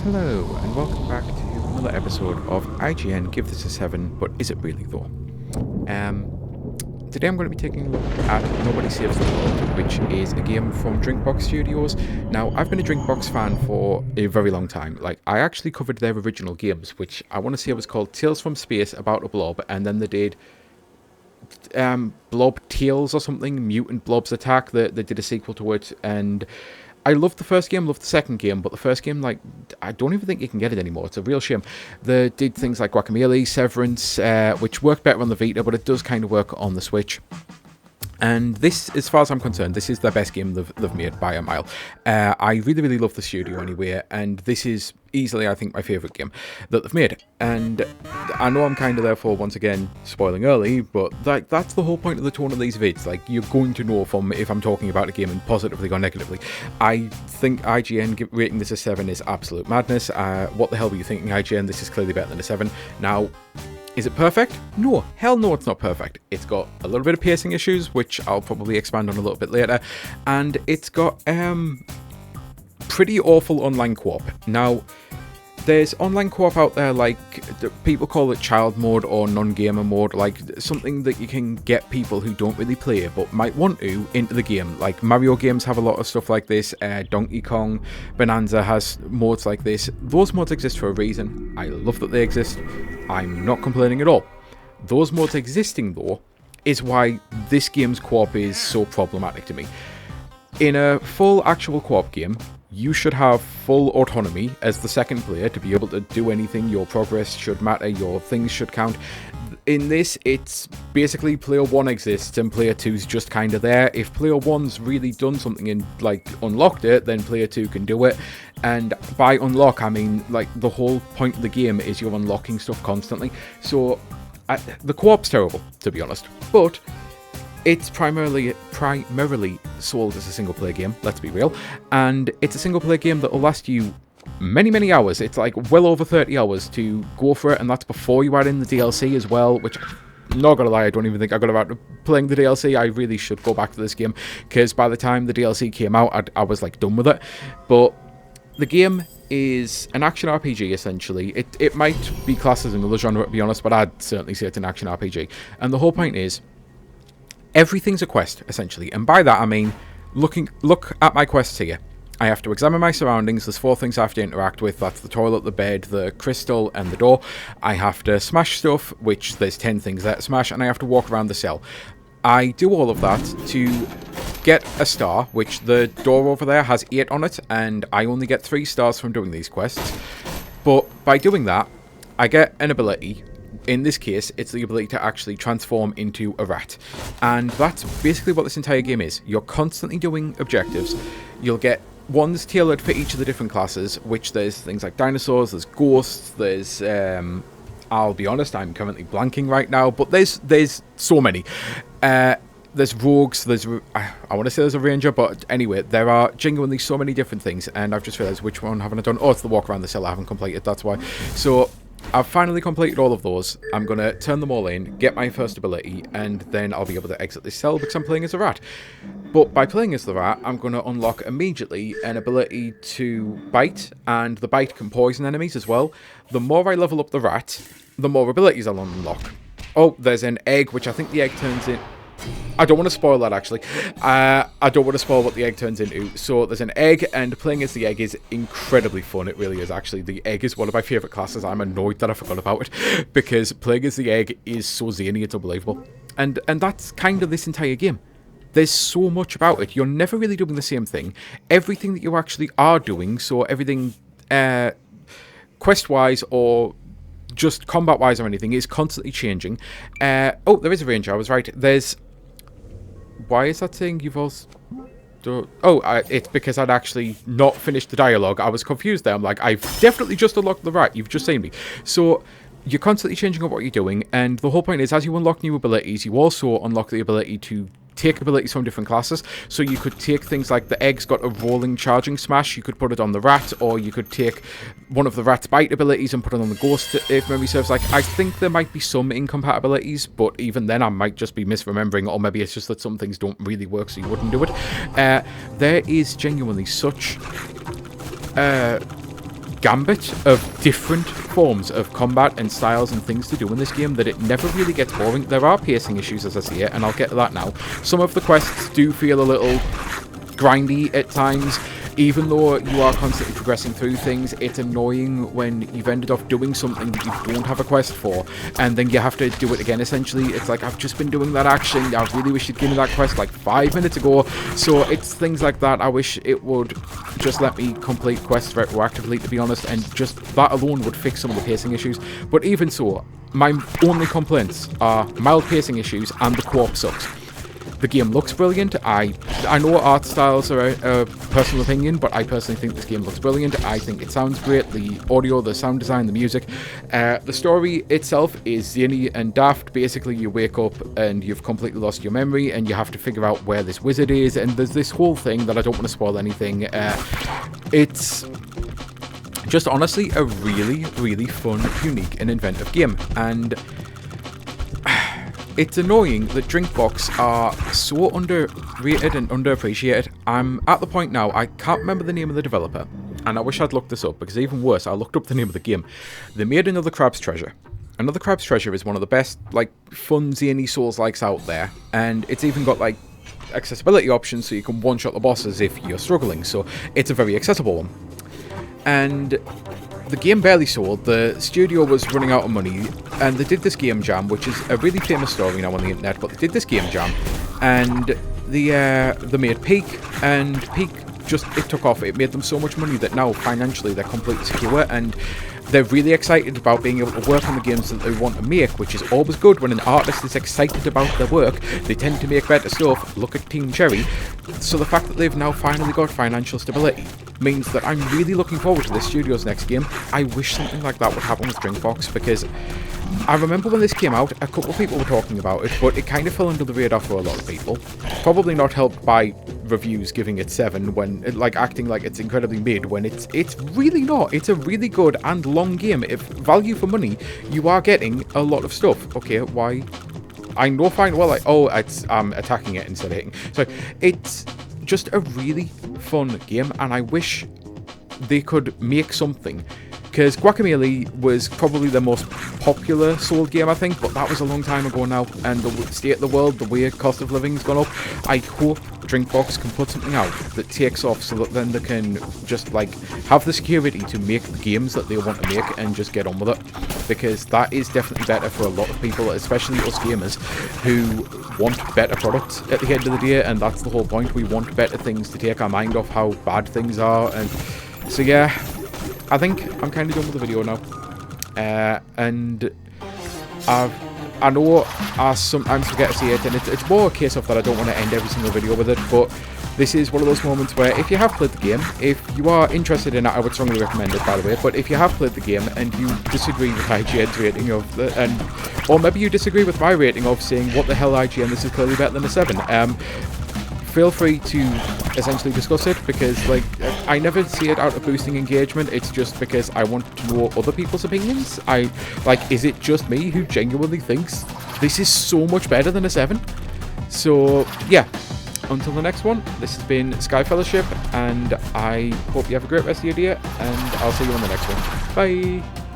Hello, and welcome back to another episode of IGN Give This a 7, but is it really though? Today I'm going to be taking a look at Nobody Saves the World, which is a game from Drinkbox Studios. Now, I've been a Drinkbox fan for a very long time. Like, I actually covered their original games, which I want to say was called Tales from Space About a Blob, and then they did Blob Tales or something, Mutant Blobs Attack. They did a sequel to it, and I loved the first game, loved the second game, but the first game, like, I don't even think you can get it anymore. It's a real shame. They did things like Guacamelee, Severance, which worked better on the Vita, but it does kind of work on the Switch. And this, as far as I'm concerned, this is their best game they've made by a mile. I really, really love the studio anyway, and this is easily, I think, my favourite game that they've made. And I know I'm kind of therefore, once again, spoiling early, but that's the whole point of the tone of these vids. Like, you're going to know from if I'm talking about a game and positively or negatively. I think IGN rating this a 7 is absolute madness. What the hell were you thinking, IGN? This is clearly better than a 7. Now, is it perfect? No, hell no, it's not perfect. It's got a little bit of pacing issues, which I'll probably expand on a little bit later, and it's got pretty awful online co-op. Now, there's online co-op out there, like, people call it child mode or non-gamer mode, like something that you can get people who don't really play but might want to into the game. Like, Mario games have a lot of stuff like this, Donkey Kong, Bonanza has modes like this. Those modes exist for a reason. I love that they exist. I'm not complaining at all. Those modes existing, though, is why this game's co-op is so problematic to me. In a full actual co-op game, you should have full autonomy as the second player to be able to do anything. Your progress should matter, your things should count. In this, it's basically player 1 exists and player 2's just kind of there. If player 1's really done something and, like, unlocked it, then player 2 can do it. And by unlock, I mean, like, the whole point of the game is you're unlocking stuff constantly. So, the co-op's terrible, to be honest. But it's primarily sold as a single-player game, let's be real, and it's a single-player game that will last you many, many hours. It's like well over 30 hours to go for it, and that's before you add in the DLC as well, which, not gonna lie, I don't even think I got around to playing the DLC. I really should go back to this game, because by the time the DLC came out, I was, like, done with it. But the game is an action RPG, essentially. It might be classed as another genre, to be honest, but I'd certainly say it's an action RPG. And the whole point is, everything's a quest, essentially, and by that I mean, look at my quests here. I have to examine my surroundings. There's 4 things I have to interact with. That's the toilet, the bed, the crystal, and the door. I have to smash stuff, which there's 10 things there to smash, and I have to walk around the cell. I do all of that to get a star, which the door over there has 8 on it, and I only get 3 stars from doing these quests. But by doing that, I get an ability. In this case, it's the ability to actually transform into a rat. And that's basically what this entire game is. You're constantly doing objectives. You'll get ones tailored for each of the different classes, which there's things like dinosaurs, there's ghosts, there's, I'll be honest, I'm currently blanking right now, but there's so many. There's rogues, I want to say there's a ranger, but anyway, there are genuinely so many different things, and I've just realised which one haven't I done. Oh, it's the walk around the cell I haven't completed, that's why. So I've finally completed all of those. I'm going to turn them all in, get my first ability, and then I'll be able to exit this cell because I'm playing as a rat. But by playing as the rat, I'm going to unlock immediately an ability to bite, and the bite can poison enemies as well. The more I level up the rat, the more abilities I'll unlock. Oh, there's an egg, which I think the egg turns in. I don't want to spoil that, actually. I don't want to spoil what the egg turns into. So there's an egg, and playing as the egg is incredibly fun. It really is, actually. The egg is one of my favourite classes. I'm annoyed that I forgot about it, because playing as the egg is so zany, it's unbelievable. And that's kind of this entire game. There's so much about it. You're never really doing the same thing. Everything that you actually are doing, so everything quest-wise or just combat-wise or anything, is constantly changing. Oh, there is a ranger. I was right. There's... Why is that saying you've also... Oh, it's because I'd actually not finished the dialogue. I was confused there. I'm like, I've definitely just unlocked the rat. You've just seen me. So you're constantly changing up what you're doing, and the whole point is, as you unlock new abilities, you also unlock the ability to take abilities from different classes. So you could take things like the egg's got a rolling charging smash, you could put it on the rat, or you could take one of the rat's bite abilities and put it on the ghost, if memory serves. Like, I think there might be some incompatibilities, but even then I might just be misremembering, or maybe it's just that some things don't really work so you wouldn't do it. There is genuinely such gambit of different forms of combat and styles and things to do in this game that it never really gets boring. There are pacing issues, as I see it, and I'll get to that now. Some of the quests do feel a little grindy at times. Even though you are constantly progressing through things, it's annoying when you've ended up doing something that you don't have a quest for, and then you have to do it again, essentially. It's like, I've just been doing that action, I really wish you'd given me that quest like 5 minutes ago. So it's things like that. I wish it would just let me complete quests retroactively, to be honest, and just that alone would fix some of the pacing issues. But even so, my only complaints are mild pacing issues and the co-op sucks. The game looks brilliant. I know art styles are a personal opinion, but I personally think this game looks brilliant. I think it sounds great. The audio, the sound design, the music. The story itself is zany and daft. Basically, you wake up and you've completely lost your memory, and you have to figure out where this wizard is, and there's this whole thing that I don't want to spoil anything. It's just honestly a really, really fun, unique, and inventive game. And it's annoying that Drinkbox are so underrated and underappreciated. I'm at the point now, I can't remember the name of the developer, and I wish I'd looked this up, because even worse, I looked up the name of the game. They made Another Crab's Treasure. Another Crab's Treasure is one of the best, like, fun, zany Souls-likes out there, and it's even got, like, accessibility options so you can one-shot the bosses if you're struggling, so it's a very accessible one. And the game barely sold, the studio was running out of money, and they did this game jam, which is a really famous story now on the internet, but they did this game jam, and they made Peak, and Peak it took off. It made them so much money that now, financially, they're completely secure, and they're really excited about being able to work on the games that they want to make, which is always good. When an artist is excited about their work, they tend to make better stuff. Look at Team Cherry. So the fact that they've now finally got financial stability means that I'm really looking forward to this studio's next game. I wish something like that would happen with Drinkbox, because I remember when this came out, a couple of people were talking about it, but it kind of fell under the radar for a lot of people. Probably not helped by reviews giving it 7, when like acting like it's incredibly mid, when it's really not. It's a really good and long game. If value for money, you are getting a lot of stuff. Okay, why? I know fine well, it's attacking it instead of hitting. So it's just a really fun game, and I wish they could make something, because Guacamelee was probably the most popular Soul game, I think, but that was a long time ago now, and the state of the world, the way cost of living's gone up. I hope Drinkbox can put something out that takes off, so that then they can just, like, have the security to make the games that they want to make and just get on with it, because that is definitely better for a lot of people, especially us gamers, who want better products at the end of the day, and that's the whole point. We want better things to take our mind off how bad things are, and so yeah, I think I'm kind of done with the video now, and I know I sometimes forget to say it, and it's more a case of that I don't want to end every single video with it, but this is one of those moments where if you have played the game, if you are interested in it, I would strongly recommend it, by the way, but if you have played the game and you disagree with IGN's rating of, or maybe you disagree with my rating of saying, what the hell, IGN, this is clearly better than a 7, feel free to essentially discuss it, because like I never see it out of boosting engagement. It's just because I want to know other people's opinions. Is it just me who genuinely thinks this is so much better than a 7? So yeah, until the next one, this has been Sky Fellowship, and I hope you have a great rest of your day, and I'll see you on the next one. Bye.